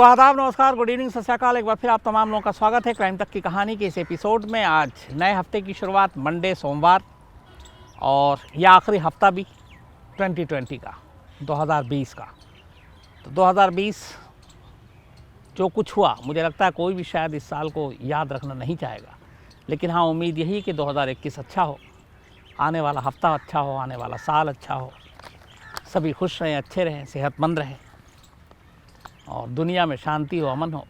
तो आदाब, नमस्कार, गुड इवनिंग, सत श्री अकाल। एक बार फिर आप तमाम लोगों का स्वागत है क्राइम तक की कहानी के इस एपिसोड में। आज नए हफ्ते की शुरुआत, मंडे सोमवार, और यह आखिरी हफ्ता भी 2020 का, 2020 का। तो 2020 जो कुछ हुआ, मुझे लगता है कोई भी शायद इस साल को याद रखना नहीं चाहेगा। लेकिन हाँ, उम्मीद यही कि 2021 अच्छा हो, आने वाला हफ्ता अच्छा हो, आने वाला साल अच्छा हो, सभी खुश रहें, अच्छे रहें, सेहतमंद रहें और दुनिया में शांति हो, अमन हो,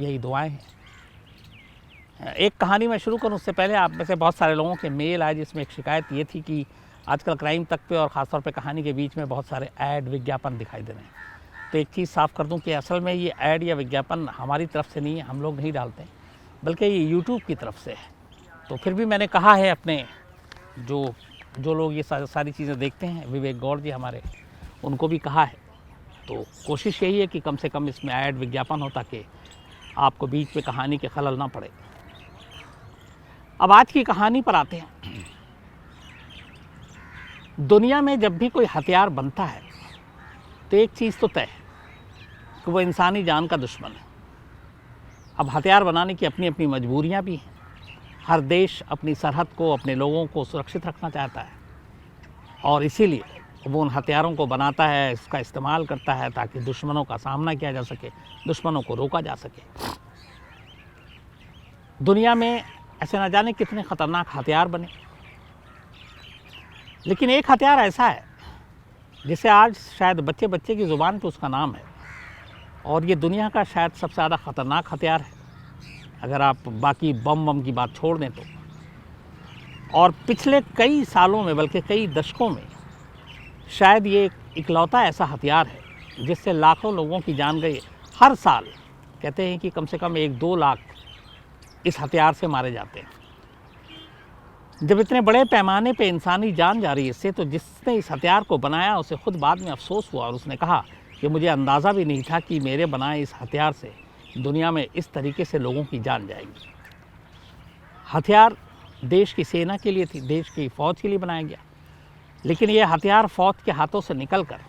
यही दुआएं हैं। एक कहानी मैं शुरू करूं उससे पहले आप में से बहुत सारे लोगों के मेल आए जिसमें एक शिकायत ये थी कि आजकल क्राइम तक पे और ख़ासतौर पे कहानी के बीच में बहुत सारे ऐड, विज्ञापन दिखाई दे रहे हैं। तो एक चीज़ साफ़ कर दूं कि असल में ये ऐड या विज्ञापन हमारी तरफ से नहीं है, हम लोग नहीं डालते, बल्कि ये यूट्यूब की तरफ से है। तो फिर भी मैंने कहा है अपने जो लोग ये सारी चीज़ें देखते हैं, विवेक गौड़ जी हमारे, उनको भी कहा है। तो कोशिश यही है कि कम से कम इसमें ऐड, विज्ञापन हो ताकि आपको बीच में कहानी के खलल ना पड़े। अब आज की कहानी पर आते हैं। दुनिया में जब भी कोई हथियार बनता है तो एक चीज़ तो तय है कि वो इंसानी जान का दुश्मन है। अब हथियार बनाने की अपनी अपनी मजबूरियां भी हैं। हर देश अपनी सरहद को, अपने लोगों को सुरक्षित रखना चाहता है और इसीलिए वो उन हथियारों को बनाता है, इसका इस्तेमाल करता है ताकि दुश्मनों का सामना किया जा सके, दुश्मनों को रोका जा सके। दुनिया में ऐसे न जाने कितने ख़तरनाक हथियार बने, लेकिन एक हथियार ऐसा है जिसे आज शायद बच्चे बच्चे की ज़ुबान पे उसका नाम है और ये दुनिया का शायद सबसे ज़्यादा ख़तरनाक हथियार है, अगर आप बाकी बम की बात छोड़ दें तो। और पिछले कई सालों में, बल्कि कई दशकों में, शायद ये इकलौता ऐसा हथियार है जिससे लाखों लोगों की जान गई। हर साल कहते हैं कि कम से कम 1-2 लाख इस हथियार से मारे जाते हैं। जब इतने बड़े पैमाने पे इंसानी जान जा रही है इससे, तो जिसने इस हथियार को बनाया उसे खुद बाद में अफसोस हुआ और उसने कहा कि मुझे अंदाज़ा भी नहीं था कि मेरे बनाए इस हथियार से दुनिया में इस तरीके से लोगों की जान जाएगी। हथियार देश की सेना के लिए थी, देश की फ़ौज के लिए बनाया गया, लेकिन ये हथियार फ़ौज के हाथों से निकलकर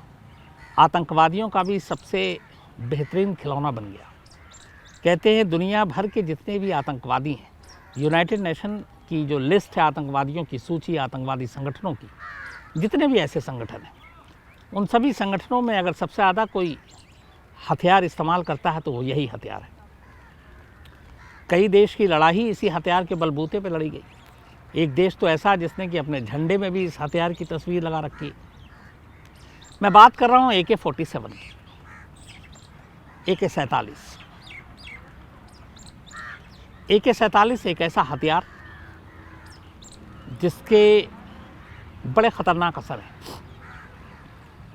आतंकवादियों का भी सबसे बेहतरीन खिलौना बन गया। कहते हैं दुनिया भर के जितने भी आतंकवादी हैं, यूनाइटेड नेशन की जो लिस्ट है आतंकवादियों की सूची, आतंकवादी संगठनों की, जितने भी ऐसे संगठन हैं, उन सभी संगठनों में अगर सबसे ज़्यादा कोई हथियार इस्तेमाल करता है तो वो यही हथियार है। कई देश की लड़ाई इसी हथियार के बलबूते पर लड़ी गई। एक देश तो ऐसा जिसने कि अपने झंडे में भी इस हथियार की तस्वीर लगा रखी है। मैं बात कर रहा हूँ AK-47 की, AK-47। AK-47 एक ऐसा हथियार जिसके बड़े ख़तरनाक असर हैं।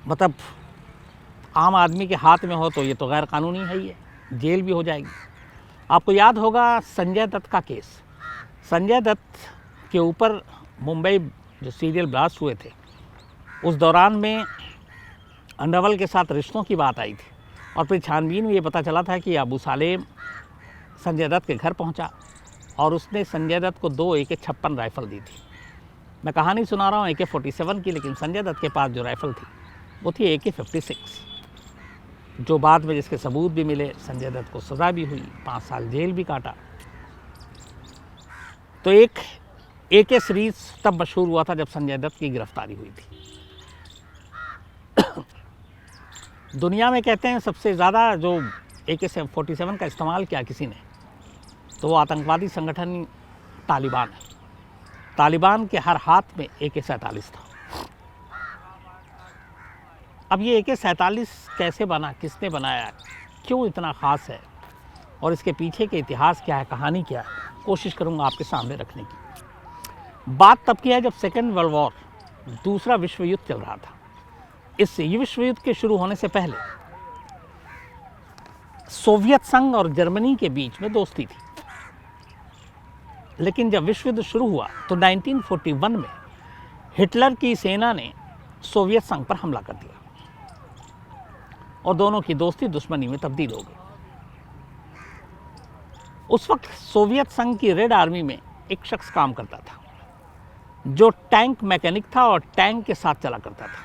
मतलब आम आदमी के हाथ में हो तो ये तो गैर कानूनी है ही है, जेल भी हो जाएगी। आपको याद होगा संजय दत्त का केस। संजय दत्त के ऊपर मुंबई जो सीरियल ब्लास्ट हुए थे, उस दौरान में अंडरवर्ल्ड के साथ रिश्तों की बात आई थी और फिर छानबीन में ये पता चला था कि अबू सालेम संजय दत्त के घर पहुंचा और उसने संजय दत्त को 2 AK-56 राइफ़ल दी थी। मैं कहानी सुना रहा हूँ AK-47 की, लेकिन संजय दत्त के पास जो राइफ़ल थी वो थी AK-56, जो बाद में जिसके सबूत भी मिले, संजय दत्त को सज़ा भी हुई, 5 साल जेल भी काटा। तो एक AK सीरीज़ तब मशहूर हुआ था जब संजय दत्त की गिरफ्तारी हुई थी। दुनिया में कहते हैं सबसे ज़्यादा जो AK-47 का इस्तेमाल किया किसी ने, तो वो आतंकवादी संगठन तालिबान है। तालिबान के हर हाथ में AK-47 था। अब ये AK-47 कैसे बना, किसने बनाया, क्यों इतना ख़ास है और इसके पीछे के इतिहास क्या है, कहानी क्या है, कोशिश करूँगा आपके सामने रखने की। बात तब की है जब सेकेंड वर्ल्ड वॉर, दूसरा विश्व युद्ध चल रहा था। इस विश्व युद्ध के शुरू होने से पहले सोवियत संघ और जर्मनी के बीच में दोस्ती थी, लेकिन जब विश्व युद्ध शुरू हुआ तो 1941 में हिटलर की सेना ने सोवियत संघ पर हमला कर दिया और दोनों की दोस्ती दुश्मनी में तब्दील हो गई। उस वक्त सोवियत संघ की रेड आर्मी में एक शख्स काम करता था जो टैंक मैकेनिक था और टैंक के साथ चला करता था।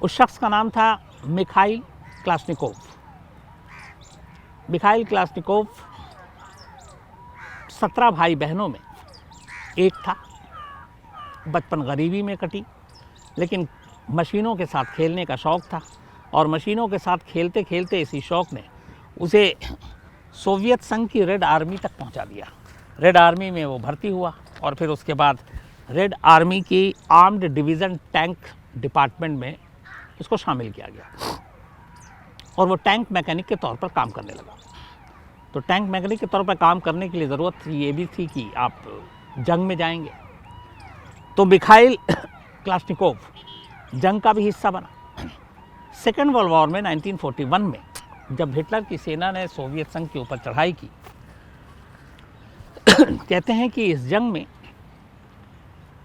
उस शख्स का नाम था मिखाइल क्लाशनिकोव। मिखाइल क्लाश्निकोव 17 भाई बहनों में एक था। बचपन गरीबी में कटी, लेकिन मशीनों के साथ खेलने का शौक़ था और मशीनों के साथ खेलते खेलते इसी शौक़ ने उसे सोवियत संघ की रेड आर्मी तक पहुंचा दिया। रेड आर्मी में वो भर्ती हुआ और फिर उसके बाद रेड आर्मी की आर्म्ड डिवीज़न टैंक डिपार्टमेंट में उसको शामिल किया गया और वो टैंक मैकेनिक के तौर पर काम करने लगा। तो टैंक मैकेनिक के तौर पर काम करने के लिए ज़रूरत ये भी थी कि आप जंग में जाएंगे। तो मिखाइल क्लाश्निकोव जंग का भी हिस्सा बना। सेकेंड वर्ल्ड वॉर में 1941 में जब हिटलर की सेना ने सोवियत संघ के ऊपर चढ़ाई की, कहते हैं कि इस जंग में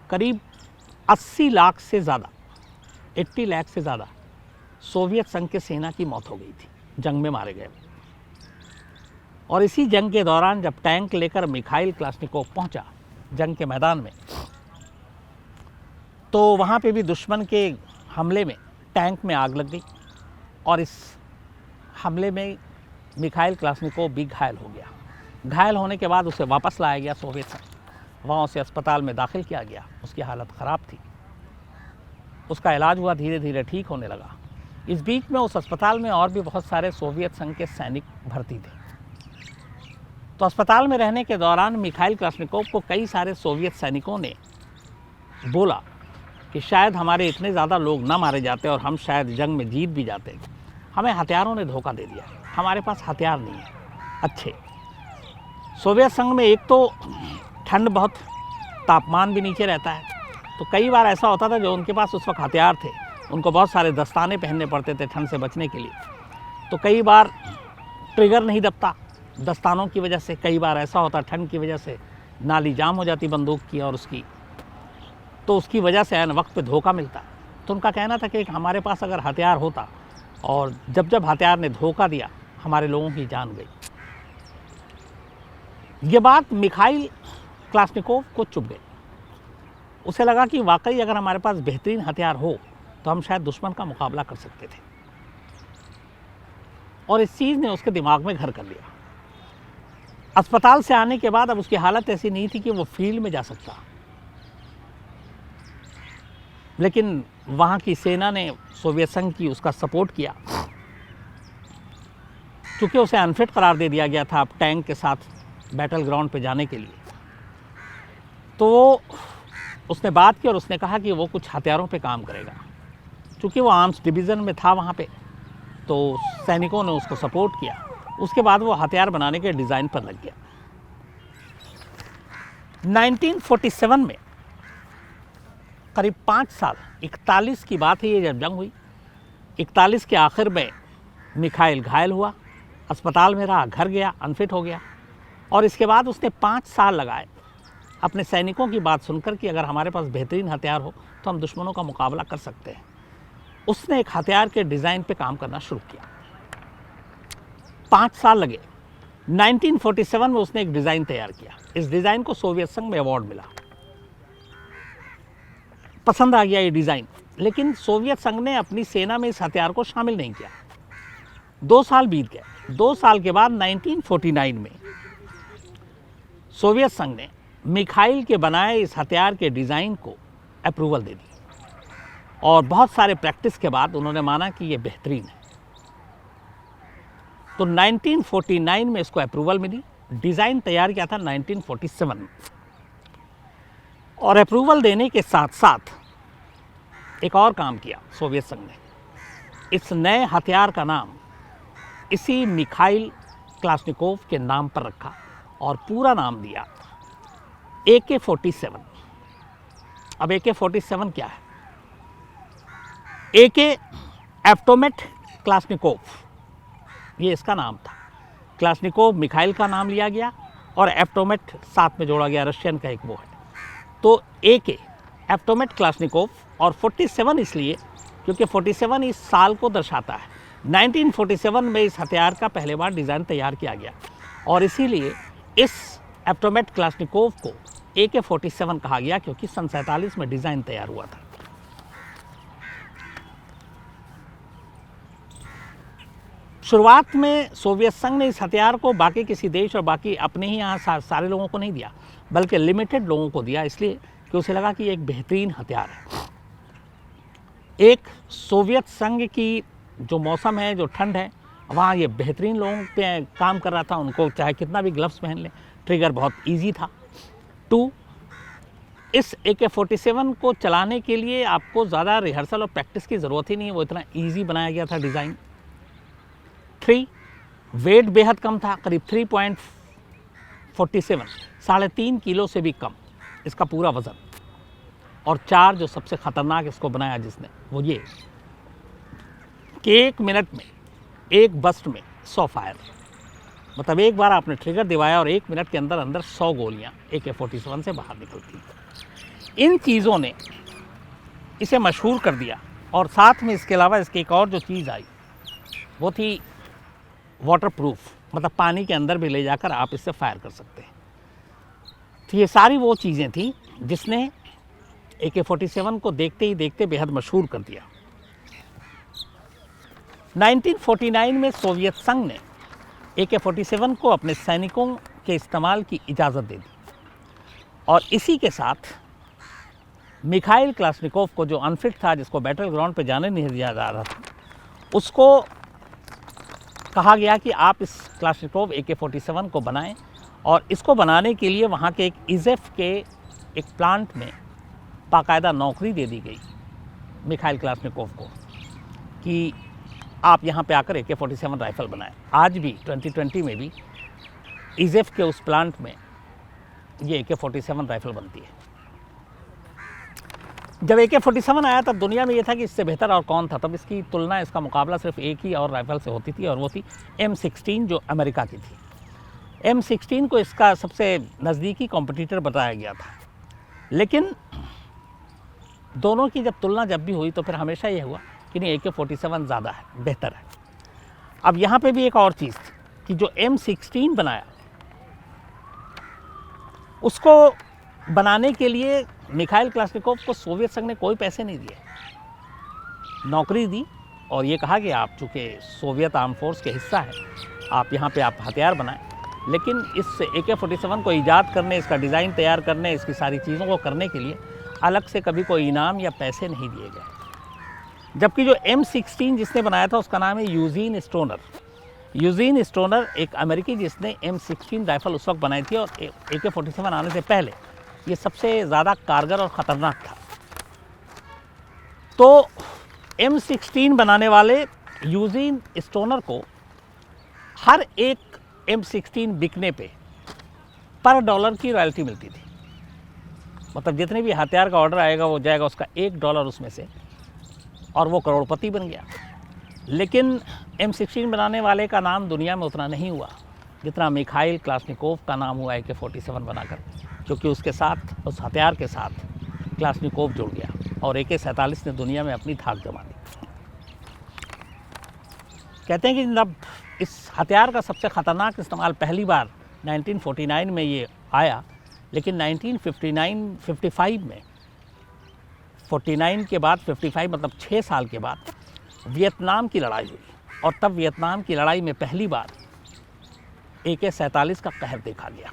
करीब 80 लाख से ज़्यादा 80 लाख से ज़्यादा सोवियत संघ के सेना की मौत हो गई थी, जंग में मारे गए। और इसी जंग के दौरान जब टैंक लेकर मिखाइल क्लाश्निकोव पहुंचा जंग के मैदान में, तो वहाँ पे भी दुश्मन के हमले में टैंक में आग लग गई और इस हमले में मिखाइल क्लाश्निकोव भी घायल हो गया। घायल होने के बाद उसे वापस लाया गया सोवियत संघ। वहाँ उसे अस्पताल में दाखिल किया गया। उसकी हालत ख़राब थी, उसका इलाज हुआ, धीरे धीरे ठीक होने लगा। इस बीच में उस अस्पताल में और भी बहुत सारे सोवियत संघ के सैनिक भर्ती थे। तो अस्पताल में रहने के दौरान मिखाइल क्लाश्निकोव को कई सारे सोवियत सैनिकों ने बोला कि शायद हमारे इतने ज़्यादा लोग ना मारे जाते और हम शायद जंग में जीत भी जाते। हमें हथियारों ने धोखा दे दिया, हमारे पास हथियार नहीं है अच्छे। सोवियत संघ में एक तो ठंड बहुत, तापमान भी नीचे रहता है, तो कई बार ऐसा होता था जो उनके पास उस वक्त हथियार थे उनको बहुत सारे दस्ताने पहनने पड़ते थे ठंड से बचने के लिए। तो कई बार ट्रिगर नहीं दबता दस्तानों की वजह से, कई बार ऐसा होता ठंड की वजह से नाली जाम हो जाती बंदूक की और उसकी, तो उसकी वजह से ऐन वक्त पे धोखा मिलता। तो उनका कहना था कि हमारे पास अगर हथियार होता, और जब जब हथियार ने धोखा दिया हमारे लोगों की जान गई। ये बात मिखाइल क्लाश्निकोव को चुभ गई। उसे लगा कि वाकई अगर हमारे पास बेहतरीन हथियार हो तो हम शायद दुश्मन का मुकाबला कर सकते थे, और इस चीज़ ने उसके दिमाग में घर कर लिया। अस्पताल से आने के बाद अब उसकी हालत ऐसी नहीं थी कि वो फील्ड में जा सकता, लेकिन वहाँ की सेना ने, सोवियत संघ की, उसका सपोर्ट किया। चूँकि उसे अनफिट करार दे दिया गया था अब टैंक के साथ बैटल ग्राउंड पे जाने के लिए, तो उसने बात की और उसने कहा कि वो कुछ हथियारों पे काम करेगा। चूँकि वो आर्म्स डिवीज़न में था वहाँ पे, तो सैनिकों ने उसको सपोर्ट किया। उसके बाद वो हथियार बनाने के डिज़ाइन पर लग गया। 1947 में करीब 5 साल, 41 की बात है ये जब जंग हुई, 41 के आखिर में मिखाइल घायल हुआ, अस्पताल में रहा, घर गया, अनफिट हो गया। और इसके बाद उसने 5 साल लगाए अपने सैनिकों की बात सुनकर कि अगर हमारे पास बेहतरीन हथियार हो तो हम दुश्मनों का मुकाबला कर सकते हैं। उसने एक हथियार के डिज़ाइन पे काम करना शुरू किया। 5 साल लगे। 1947 में उसने एक डिज़ाइन तैयार किया। इस डिज़ाइन को सोवियत संघ में अवार्ड मिला। पसंद आ गया ये डिज़ाइन, लेकिन सोवियत संघ ने अपनी सेना में इस हथियार को शामिल नहीं किया। 2 साल बीत गए। 2 साल के बाद 1949 में सोवियत संघ ने मिखाइल के बनाए इस हथियार के डिज़ाइन को अप्रूवल दे दी, और बहुत सारे प्रैक्टिस के बाद उन्होंने माना कि ये बेहतरीन है। तो 1949 में इसको अप्रूवल मिली। डिज़ाइन तैयार किया था 1947 में, और अप्रूवल देने के साथ साथ एक और काम किया सोवियत संघ ने। इस नए हथियार का नाम इसी मिखाइल क्लाश्निकोव के नाम पर रखा और पूरा नाम दिया AK-47। अब AK-47 क्या है? AK एप्टोमेट क्लाश्निकोव, ये इसका नाम था। क्लाश्निकोव मिखाइल का नाम लिया गया और एप्टोमेट साथ में जोड़ा गया, रशियन का एक वो है। तो AK एप्टोमेट क्लाश्निकोव, और 47 इसलिए क्योंकि 47 इस साल को दर्शाता है। 1947 में इस हथियार का पहले बार डिज़ाइन तैयार किया गया, और इसीलिए इस एप्टोमेट क्लाश्निकोव को AK-47 कहा गया, क्योंकि सन 47 में डिज़ाइन तैयार हुआ था। शुरुआत में सोवियत संघ ने इस हथियार को बाकी किसी देश और बाकी अपने ही यहाँ सारे लोगों को नहीं दिया, बल्कि लिमिटेड लोगों को दिया, इसलिए कि उसे लगा कि ये एक बेहतरीन हथियार है। एक सोवियत संघ की जो मौसम है, जो ठंड है, वहाँ ये बेहतरीन लोगों पे काम कर रहा था, उनको चाहे कितना भी ग्लव्स पहन लें, ट्रिगर बहुत ईजी था। 2, इस AK-47 को चलाने के लिए आपको ज़्यादा रिहर्सल और प्रैक्टिस की ज़रूरत ही नहीं है, वो इतना ईजी बनाया गया था डिज़ाइन। 3, वेट बेहद कम था, करीब 3.47, 3.5 किलो से भी कम इसका पूरा वज़न। और 4, जो सबसे ख़तरनाक इसको बनाया जिसने, वो ये कि 1 मिनट में, एक बस्ट में 100 फायर, मतलब एक बार आपने ट्रिगर दबाया और 1 मिनट के अंदर अंदर 100 गोलियाँ AK-47 से बाहर निकलती। इन चीज़ों ने इसे मशहूर कर दिया। और साथ में इसके अलावा इसकी एक और जो चीज़ आई वो थी वाटरप्रूफ, मतलब पानी के अंदर भी ले जाकर आप इससे फायर कर सकते हैं। तो ये सारी वो चीज़ें थी जिसने AK-47 को देखते ही देखते बेहद मशहूर कर दिया। 1949 में सोवियत संघ ने AK-47 को अपने सैनिकों के इस्तेमाल की इजाज़त दे दी और इसी के साथ मिखाइल क्लाशनिकोव को, जो अनफिट था, जिसको बैटल ग्राउंड पे जाने नहीं दिया जा रहा था, उसको कहा गया कि आप इस क्लाशनिकोव AK-47 को बनाएं। और इसको बनाने के लिए वहाँ के एक इज़ेफ के एक प्लांट में बाकायदा नौकरी दे दी गई मिखाइल क्लाशनिकोव को कि आप यहाँ पे आकर AK-47 राइफ़ल बनाएं। आज भी 2020 में भी इज़ेफ के उस प्लांट में ये AK-47 राइफ़ल बनती है। जब AK-47 आया तब दुनिया में ये था कि इससे बेहतर और कौन था। तब इसकी तुलना, इसका मुकाबला सिर्फ एक ही और राइफ़ल से होती थी और वो थी M16, जो अमेरिका की थी। M16 को इसका सबसे नज़दीकी कॉम्पिटिटर बताया गया था। लेकिन दोनों की जब तुलना जब भी हुई तो फिर हमेशा ये हुआ कि नहीं, AK-47 ज़्यादा है, बेहतर है। अब यहाँ पे भी एक और चीज़ थी कि जो M16 बनाया, उसको बनाने के लिए मिखाइल क्लाशनिकोव को सोवियत संघ ने कोई पैसे नहीं दिए, नौकरी दी और ये कहा कि आप चूँकि सोवियत आर्म फोर्स के हिस्सा है, आप यहाँ पे आप हथियार बनाएं। लेकिन इस AK-47 को ईजाद करने, इसका डिज़ाइन तैयार करने, इसकी सारी चीज़ों को करने के लिए अलग से कभी कोई इनाम या पैसे नहीं दिए गए। जबकि जो M16 जिसने बनाया था उसका नाम है यूजीन स्टोनर। यूजीन स्टोनर एक अमेरिकी जिसने M16 राइफ़ल उस वक्त बनाई थी और AK-47 आने से पहले ये सबसे ज़्यादा कारगर और ख़तरनाक था। तो M16 बनाने वाले यूजीन स्टोनर को हर एक M16 बिकने पे पर डॉलर की रॉयल्टी मिलती थी। मतलब जितने भी हथियार का ऑर्डर आएगा वो जाएगा उसका $1 उसमें से, और वो करोड़पति बन गया। लेकिन M16 बनाने वाले का नाम दुनिया में उतना नहीं हुआ जितना मिखाइल क्लाशनिकोव का नाम हुआ AK-47 बनाकर, क्योंकि उसके साथ, उस हथियार के साथ क्लाशनिकोव जुड़ गया और AK-47 ने दुनिया में अपनी धाक जमा दी। कहते हैं कि जब इस हथियार का सबसे ख़तरनाक इस्तेमाल पहली बार 1949 में ये आया, लेकिन 1955 में, 49 के बाद 55 मतलब 6 साल के बाद वियतनाम की लड़ाई हुई और तब वियतनाम की लड़ाई में पहली बार AK-47 का कहर देखा गया।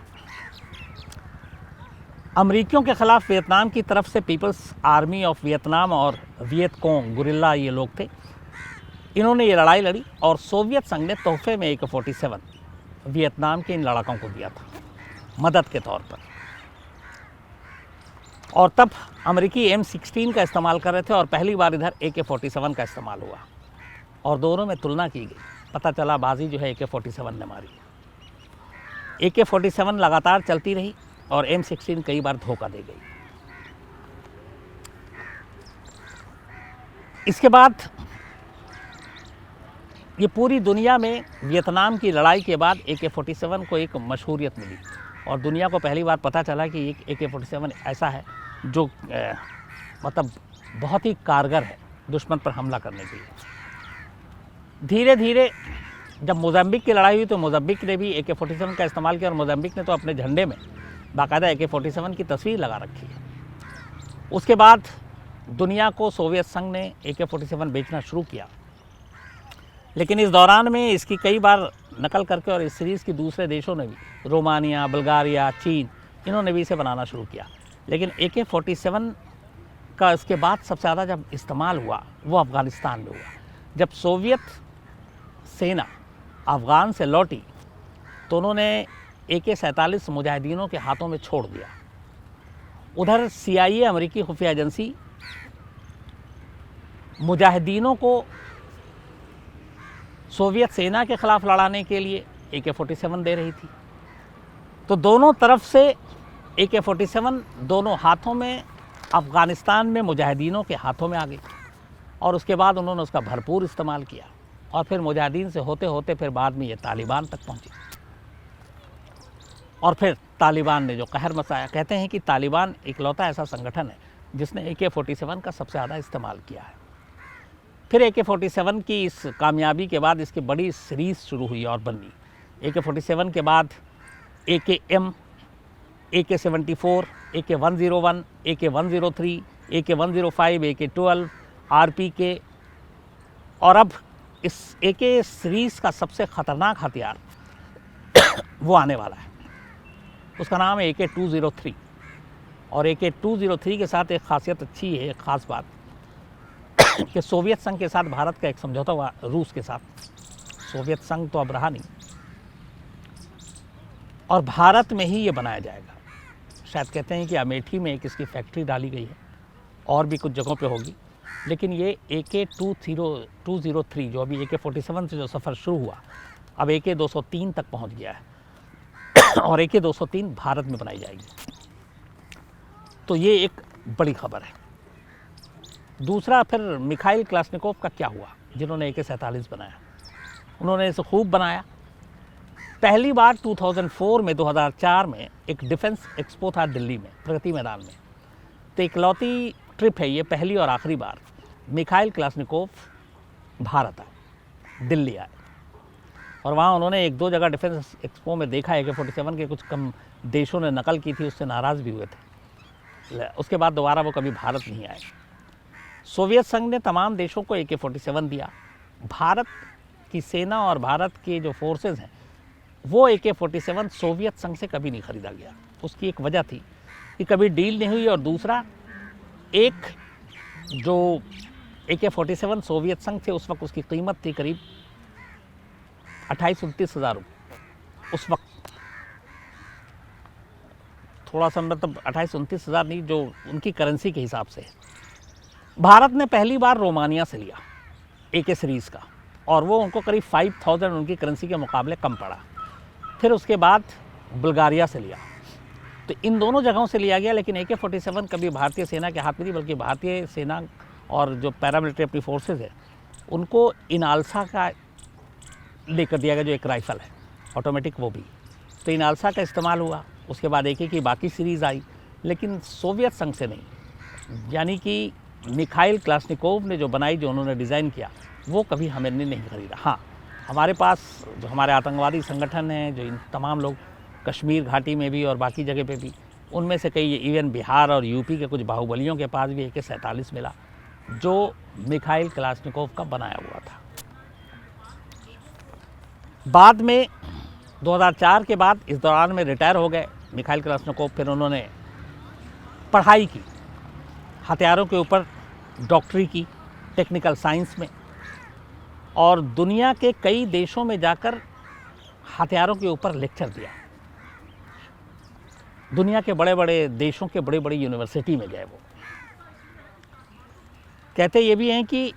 अमरीकियों के ख़िलाफ़ वियतनाम की तरफ से पीपल्स आर्मी ऑफ वियतनाम और वियत कोंग गुरिल्ला ये लोग थे, इन्होंने ये लड़ाई लड़ी और सोवियत संघ ने तोहफे में AK-47 वियतनाम के इन लड़ाकों को दिया था मदद के तौर पर। और तब अमेरिकी M16 का इस्तेमाल कर रहे थे और पहली बार इधर AK-47 का इस्तेमाल हुआ और दोनों में तुलना की गई। पता चला बाजी जो है AK-47 ने मारी। AK-47 लगातार चलती रही और M16 कई बार धोखा दे गई। इसके बाद ये पूरी दुनिया में वियतनाम की लड़ाई के बाद AK-47 को एक मशहूरियत मिली और दुनिया को पहली बार पता चला कि एक AK-47 ऐसा है जो मतलब बहुत ही कारगर है दुश्मन पर हमला करने के लिए। धीरे धीरे जब मोज़ाम्बिक की लड़ाई हुई तो मोज़ाम्बिक ने भी AK-47 का इस्तेमाल किया और मोज़ाम्बिक ने तो अपने झंडे में बाकायदा AK-47 की तस्वीर लगा रखी है। उसके बाद दुनिया को सोवियत संघ ने AK-47 बेचना शुरू किया। लेकिन इस दौरान में इसकी कई बार नकल करके और इस सीरीज़ की दूसरे देशों ने भी, रोमानिया, बुल्गारिया, चीन, इन्होंने भी इसे बनाना शुरू किया। लेकिन AK-47 का इसके बाद सबसे ज़्यादा जब इस्तेमाल हुआ वो अफ़गानिस्तान में हुआ। जब सोवियत सेना अफ़गान से लौटी तो उन्होंने AK-47 मुजाहिदीनों के हाथों में छोड़ दिया। उधर CIA, अमेरिकी खुफिया एजेंसी, मुजाहिदीनों को सोवियत सेना के ख़िलाफ़ लड़ाने के लिए AK-47 दे रही थी। तो दोनों तरफ से AK-47 दोनों हाथों में, अफ़गानिस्तान में मुजाहिदीनों के हाथों में आ गई और उसके बाद उन्होंने उसका भरपूर इस्तेमाल किया और फिर मुजाहिदीन से होते होते फिर बाद में ये तालिबान तक पहुंची और फिर तालिबान ने जो कहर मचाया। कहते हैं कि तालिबान इकलौता ऐसा संगठन है जिसने AK-47 का सबसे ज़्यादा इस्तेमाल किया है। फिर AK-47 की इस कामयाबी के बाद इसकी बड़ी सीरीज़ शुरू हुई और बनी। AK-47 के बाद AKM, AK-74, AK-101, AK-103, AK-105, AK-12, RPK, और अब इस AK सीरीज़ का सबसे ख़तरनाक हथियार वो आने वाला है। उसका नाम है AK-203। और AK-203 के साथ एक ख़ासियत अच्छी है, एक ख़ास बात कि सोवियत संघ के साथ भारत का एक समझौता हुआ, रूस के साथ। सोवियत संघ तो अब रहा नहीं और भारत में ही ये बनाया जाएगा। शायद कहते हैं कि अमेठी में एक इसकी फैक्ट्री डाली गई है और भी कुछ जगहों पे होगी, लेकिन ये AK-203 जो अभी AK-47 से जो सफ़र शुरू हुआ अब AK-203 तक पहुंच गया है और AK-203 भारत में बनाई जाएगी। तो ये एक बड़ी खबर है। दूसरा, फिर मिखाइल क्लाशनिकोव का क्या हुआ, जिन्होंने AK-47 बनाया। उन्होंने इसे खूब बनाया। पहली बार 2004 में एक डिफेंस एक्सपो था दिल्ली में, प्रगति मैदान में। तो इकलौती ट्रिप है ये, पहली और आखिरी बार मिखाइल क्लाशनिकोव भारत आए, दिल्ली आए और वहाँ उन्होंने एक दो जगह डिफेंस एक्सपो में देखा AK-47 के कुछ कम देशों ने नकल की थी, उससे नाराज़ भी हुए थे। उसके बाद दोबारा वो कभी भारत नहीं आए। सोवियत संघ ने तमाम देशों को AK-47 दिया। भारत की सेना और भारत के जो फोर्सेस हैं वो AK-47 सोवियत संघ से कभी नहीं ख़रीदा गया। उसकी एक वजह थी कि कभी डील नहीं हुई और दूसरा, एक जो AK-47 सोवियत संघ से उस वक्त उसकी कीमत थी करीब 28-29 हज़ार रुपये। उस वक्त थोड़ा सा मतलब 28-29 हज़ार नहीं, जो उनकी करेंसी के हिसाब से। भारत ने पहली बार रोमानिया से लिया AK सीरीज़ का और वो उनको करीब 5000 उनकी करेंसी के मुकाबले कम पड़ा। फिर उसके बाद बुल्गारिया से लिया। तो इन दोनों जगहों से लिया गया, लेकिन AK-47 कभी भारतीय सेना के हाथ में नहीं, बल्कि भारतीय सेना और जो पैरामिलिट्री अपनी फोर्सेज है उनको इनालसा का लेकर दिया गया, जो एक राइफ़ल है ऑटोमेटिक, वो भी। तो इनालसा का इस्तेमाल हुआ। उसके बाद AK की बाकी सीरीज़ आई, लेकिन सोवियत संघ से नहीं। यानी कि मिखाइल क्लाशनिकोव ने जो बनाई, जो उन्होंने डिज़ाइन किया, वो कभी हमने नहीं खरीदा। हाँ, हमारे पास जो हमारे आतंकवादी संगठन हैं, जो इन तमाम लोग कश्मीर घाटी में भी और बाकी जगह पे भी, उनमें से कई, इवन बिहार और यूपी के कुछ बाहुबलियों के पास भी AK-47 मिला, जो मिखाइल क्लाशनिकोव का बनाया हुआ था। बाद में 2004 के बाद, इस दौरान में रिटायर हो गए मिखाइल क्लाशनिकोव। फिर उन्होंने पढ़ाई की हथियारों के ऊपर, डॉक्टरी की टेक्निकल साइंस में, और दुनिया के कई देशों में जाकर हथियारों के ऊपर लेक्चर दिया। दुनिया के बड़े बड़े देशों के बड़े बड़े यूनिवर्सिटी में गए वो। कहते ये भी हैं कि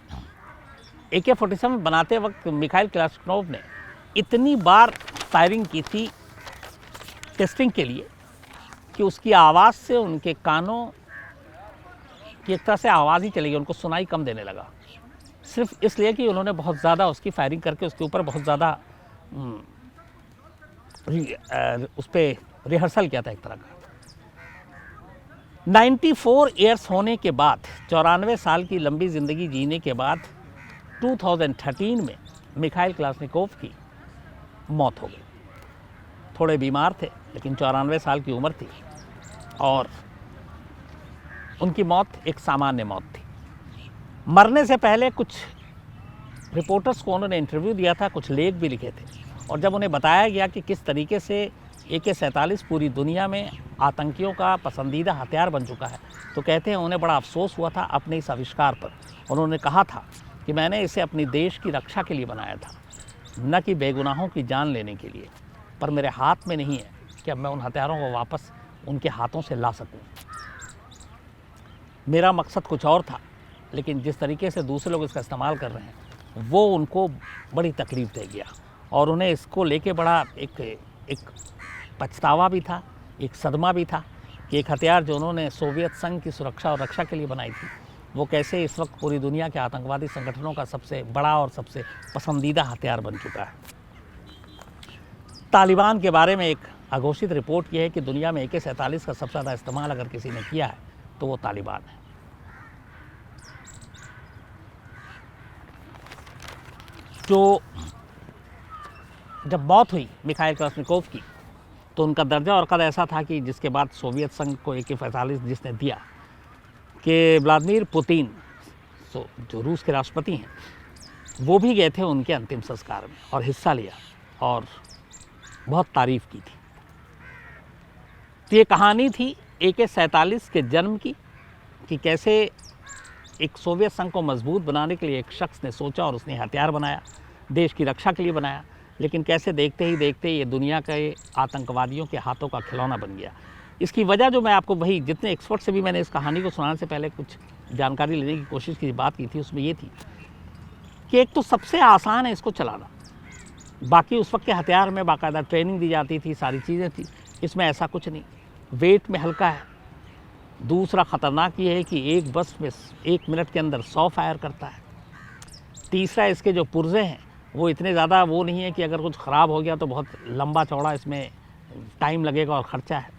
AK-47 बनाते वक्त मिखाइल क्लाशनिकोव ने इतनी बार फायरिंग की थी टेस्टिंग के लिए कि उसकी आवाज़ से उनके कानों की एक तरह से आवाज़ ही चली गई, उनको सुनाई कम देने लगा, सिर्फ इसलिए कि उन्होंने बहुत ज़्यादा उसकी फायरिंग करके उसके ऊपर बहुत ज़्यादा उस पर रिहर्सल किया था एक तरह का। 94 ईयर्स होने के बाद, 94 साल की लंबी ज़िंदगी जीने के बाद 2013 में मिखाइल क्लाशनिकोव की मौत हो गई। थोड़े बीमार थे, लेकिन 94 साल की उम्र थी और उनकी मौत एक सामान्य मौत थी। मरने से पहले कुछ रिपोर्टर्स को उन्होंने इंटरव्यू दिया था, कुछ लेख भी लिखे थे, और जब उन्हें बताया गया कि किस तरीके से AK-47 पूरी दुनिया में आतंकियों का पसंदीदा हथियार बन चुका है, तो कहते हैं उन्हें बड़ा अफसोस हुआ था अपने इस आविष्कार पर। उन्होंने कहा था कि मैंने इसे अपनी देश की रक्षा के लिए बनाया था, न कि बेगुनाहों की जान लेने के लिए, पर मेरे हाथ में नहीं है कि अब मैं उन हथियारों को वापस उनके हाथों से ला सकूं। मेरा मकसद कुछ और था, लेकिन जिस तरीके से दूसरे लोग इसका इस्तेमाल कर रहे हैं वो उनको बड़ी तकलीफ़ दे गया, और उन्हें इसको लेके बड़ा एक पछतावा भी था, एक सदमा भी था कि एक हथियार जो उन्होंने सोवियत संघ की सुरक्षा और रक्षा के लिए बनाई थी, वो कैसे इस वक्त पूरी दुनिया के आतंकवादी संगठनों का सबसे बड़ा और सबसे पसंदीदा हथियार बन चुका है। तालिबान के बारे में एक अघोषित रिपोर्ट ये है कि दुनिया में AK-47 का सबसे ज़्यादा इस्तेमाल अगर किसी ने किया है तो वो तालिबान है। जो जब मौत हुई मिखाइल कलाश्निकोव की, तो उनका दर्जा और कद ऐसा था कि जिसके बाद सोवियत संघ को AK-47 जिसने दिया कि व्लादिमीर पुतिन, जो रूस के राष्ट्रपति हैं, वो भी गए थे उनके अंतिम संस्कार में और हिस्सा लिया और बहुत तारीफ़ की थी। तो ये कहानी थी AK-47 के जन्म की, कि कैसे एक सोवियत संघ को मजबूत बनाने के लिए एक शख्स ने सोचा और उसने हथियार बनाया, देश की रक्षा के लिए बनाया, लेकिन कैसे देखते ही देखते ये दुनिया के आतंकवादियों के हाथों का खिलौना बन गया। इसकी वजह जो मैं आपको वही जितने एक्सपर्ट से भी मैंने इस कहानी को सुनाने से पहले कुछ जानकारी लेने की कोशिश की, बात की थी, उसमें ये थी कि एक तो सबसे आसान है इसको चलाना, बाकी उस वक्त के हथियार में बाकायदा ट्रेनिंग दी जाती थी, सारी चीज़ें थी, इसमें ऐसा कुछ नहीं, वेट में हल्का है। दूसरा ख़तरनाक ये है कि एक बस में 1 मिनट के अंदर 100 फायर करता है। तीसरा, इसके जो पुर्जे हैं वो इतने ज़्यादा वो नहीं है कि अगर कुछ ख़राब हो गया तो बहुत लंबा चौड़ा इसमें टाइम लगेगा और ख़र्चा है।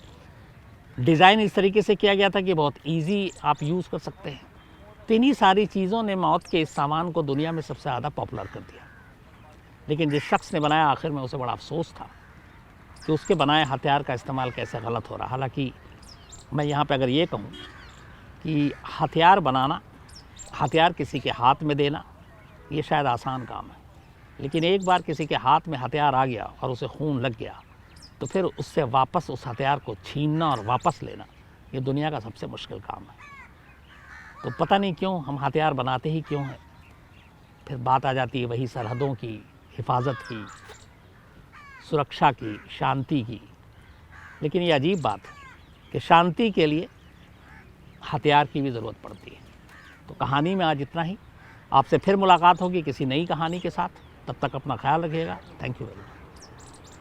डिज़ाइन इस तरीके से किया गया था कि बहुत ईजी आप यूज़ कर सकते हैं। तो इन्हीं सारी चीज़ों ने मौत के इस सामान को दुनिया में सबसे ज़्यादा पॉपुलर कर दिया। लेकिन जिस शख्स ने बनाया, आखिर में उसे बड़ा अफसोस था कि उसके बनाए हथियार का इस्तेमाल कैसे गलत हो रहा। हालांकि मैं यहाँ पे अगर ये कहूँ कि हथियार बनाना, हथियार किसी के हाथ में देना, ये शायद आसान काम है, लेकिन एक बार किसी के हाथ में हथियार आ गया और उसे खून लग गया, तो फिर उससे वापस उस हथियार को छीनना और वापस लेना, ये दुनिया का सबसे मुश्किल काम है। तो पता नहीं क्यों हम हथियार बनाते ही क्यों हैं। फिर बात आ जाती है वही सरहदों की हिफाजत की, सुरक्षा की, शांति की। लेकिन ये अजीब बात है कि शांति के लिए हथियार की भी ज़रूरत पड़ती है। तो कहानी में आज इतना ही। आपसे फिर मुलाकात होगी किसी नई कहानी के साथ। तब तक अपना ख्याल रखिएगा। Thank you very much.